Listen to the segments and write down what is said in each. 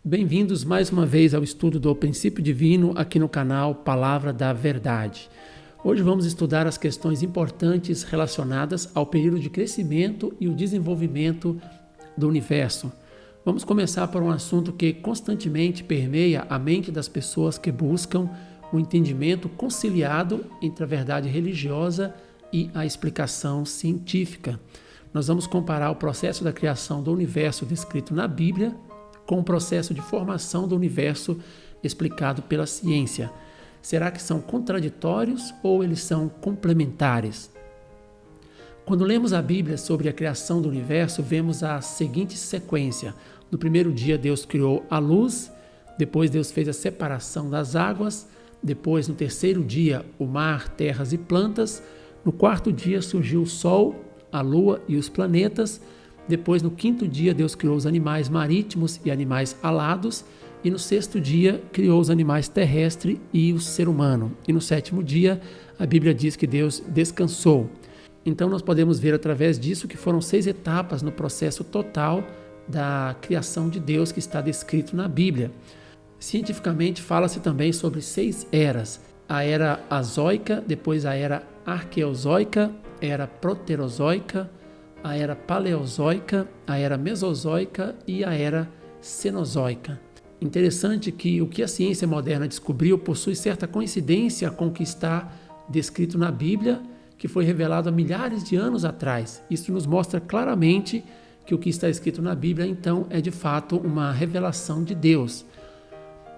Bem-vindos mais uma vez ao estudo do princípio divino aqui no canal Palavra da Verdade. Hoje vamos estudar as questões importantes relacionadas ao período de crescimento e o desenvolvimento do universo. Vamos começar por um assunto que constantemente permeia a mente das pessoas que buscam um entendimento conciliado entre a verdade religiosa e a explicação científica. Nós vamos comparar o processo da criação do universo descrito na Bíblia com o processo de formação do universo explicado pela ciência. Será que são contraditórios ou eles são complementares? Quando lemos a Bíblia sobre a criação do universo, vemos a seguinte sequência. No primeiro dia, Deus criou a luz, depois Deus fez a separação das águas, depois, no terceiro dia, o mar, terras e plantas, no quarto dia surgiu o sol, a lua e os planetas. Depois, no quinto dia, Deus criou os animais marítimos e animais alados. E no sexto dia, criou os animais terrestres e o ser humano. E no sétimo dia, a Bíblia diz que Deus descansou. Então, nós podemos ver através disso que foram 6 etapas no processo total da criação de Deus que está descrito na Bíblia. Cientificamente, fala-se também sobre 6 eras. A era azoica, depois a era arqueozoica, era proterozoica, a era paleozoica, a era mesozoica e a era cenozoica. Interessante que o que a ciência moderna descobriu possui certa coincidência com o que está descrito na Bíblia, que foi revelado há milhares de anos atrás. Isso nos mostra claramente que o que está escrito na Bíblia, então, é de fato uma revelação de Deus.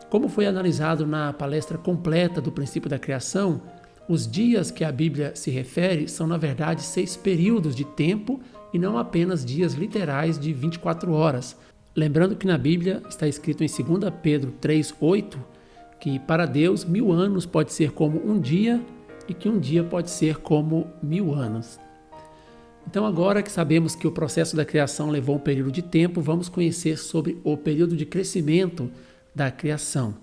Como foi analisado na palestra completa do princípio da criação, os dias que a Bíblia se refere são, na verdade, 6 períodos de tempo e não apenas dias literais de 24 horas. Lembrando que na Bíblia está escrito em 2 Pedro 3,8 que para Deus 1000 anos pode ser como um dia e que um dia pode ser como 1000 anos. Então, agora que sabemos que o processo da criação levou um período de tempo, vamos conhecer sobre o período de crescimento da criação.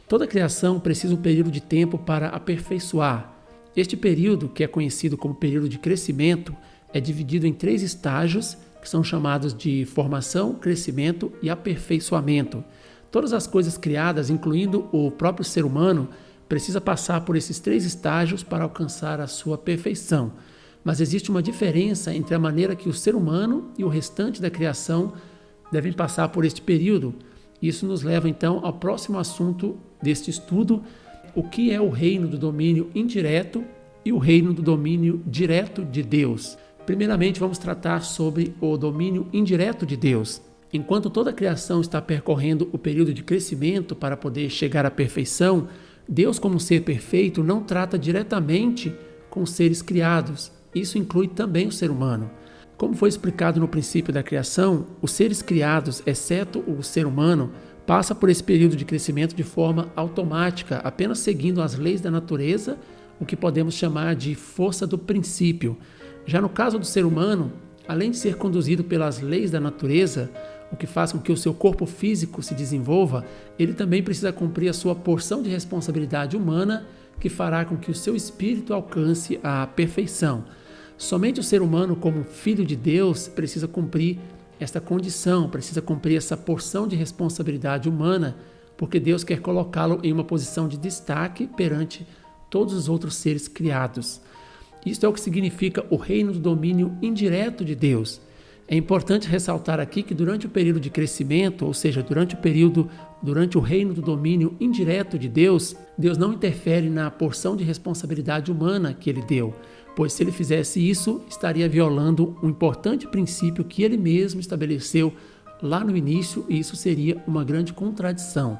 Toda criação precisa um período de tempo para aperfeiçoar. Este período, que é conhecido como período de crescimento, é dividido em 3 estágios, que são chamados de formação, crescimento e aperfeiçoamento. Todas as coisas criadas, incluindo o próprio ser humano, precisa passar por esses 3 estágios para alcançar a sua perfeição. Mas existe uma diferença entre a maneira que o ser humano e o restante da criação devem passar por este período. Isso nos leva então ao próximo assunto deste estudo, o que é o reino do domínio indireto e o reino do domínio direto de Deus. Primeiramente, vamos tratar sobre o domínio indireto de Deus. Enquanto toda a criação está percorrendo o período de crescimento para poder chegar à perfeição, Deus, como ser perfeito, não trata diretamente com os seres criados. Isso inclui também o ser humano. Como foi explicado no princípio da criação, os seres criados, exceto o ser humano, passa por esse período de crescimento de forma automática, apenas seguindo as leis da natureza, o que podemos chamar de força do princípio. Já no caso do ser humano, além de ser conduzido pelas leis da natureza, o que faz com que o seu corpo físico se desenvolva, ele também precisa cumprir a sua porção de responsabilidade humana, que fará com que o seu espírito alcance a perfeição. Somente o ser humano, como filho de Deus, precisa cumprir esta condição, precisa cumprir essa porção de responsabilidade humana, porque Deus quer colocá-lo em uma posição de destaque perante todos os outros seres criados. Isto é o que significa o reino do domínio indireto de Deus. É importante ressaltar aqui que durante o período de crescimento, ou seja, durante o reino do domínio indireto de Deus, Deus não interfere na porção de responsabilidade humana que ele deu, pois se ele fizesse isso, estaria violando um importante princípio que ele mesmo estabeleceu lá no início, e isso seria uma grande contradição.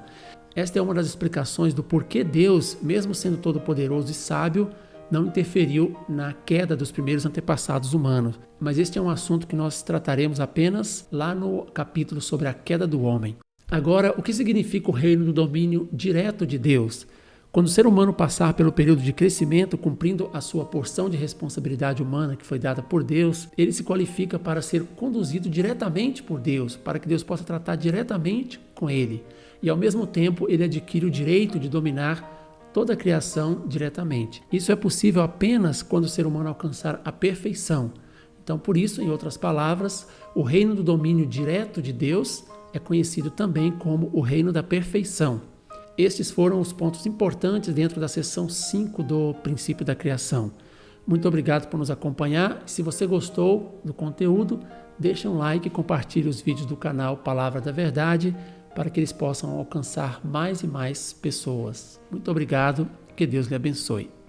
Esta é uma das explicações do porquê Deus, mesmo sendo todo-poderoso e sábio, não interferiu na queda dos primeiros antepassados humanos. Mas este é um assunto que nós trataremos apenas lá no capítulo sobre a queda do homem. Agora, o que significa o reino do domínio direto de Deus? Quando o ser humano passar pelo período de crescimento, cumprindo a sua porção de responsabilidade humana que foi dada por Deus, ele se qualifica para ser conduzido diretamente por Deus, para que Deus possa tratar diretamente com ele. E ao mesmo tempo, ele adquire o direito de dominar toda a criação diretamente. Isso é possível apenas quando o ser humano alcançar a perfeição. Então, por isso, em outras palavras, o reino do domínio direto de Deus é conhecido também como o reino da perfeição. Estes foram os pontos importantes dentro da seção 5 do princípio da criação. Muito obrigado por nos acompanhar. Se você gostou do conteúdo, deixe um like e compartilhe os vídeos do canal Palavra da Verdade para que eles possam alcançar mais e mais pessoas. Muito obrigado, que Deus lhe abençoe.